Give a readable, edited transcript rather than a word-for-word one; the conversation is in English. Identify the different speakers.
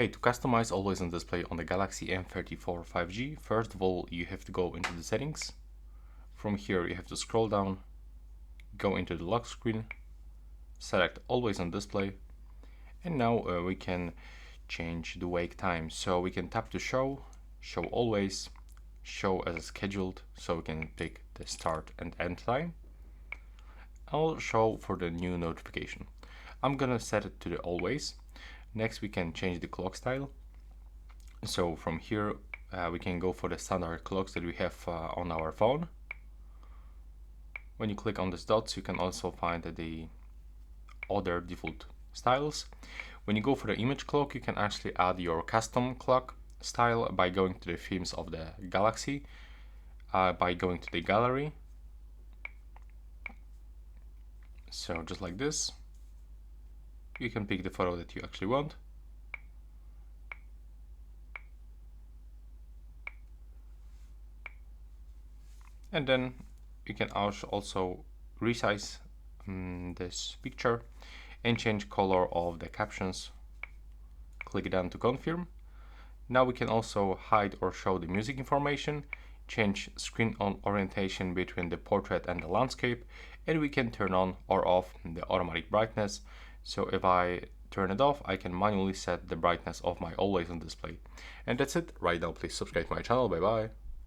Speaker 1: Okay, to customize always on display on the Galaxy M34 5G, first of all you have to go into the settings. From here you have to scroll down, go into the lock screen, select always on display, and now we can change the wake time. So we can tap to show always, show as scheduled, so we can pick the start and end time. I'll show for the new notification. I'm gonna set it to the always. Next we can change the clock style. So from here we can go for the standard clocks that we have on our phone. When you click on these dots you can also find the other default styles. When you go for the image clock you can actually add your custom clock style by going to the themes of the Galaxy, by going to the gallery. So just like this, you can pick the photo that you actually want. And then you can also resize this picture and change color of the captions. Click done to confirm. Now we can also hide or show the music information, change screen orientation between the portrait and the landscape, and we can turn on or off the automatic brightness. So if I turn it off, I can manually set the brightness of my always on display. And that's it. Right now, please subscribe to my channel. Bye bye.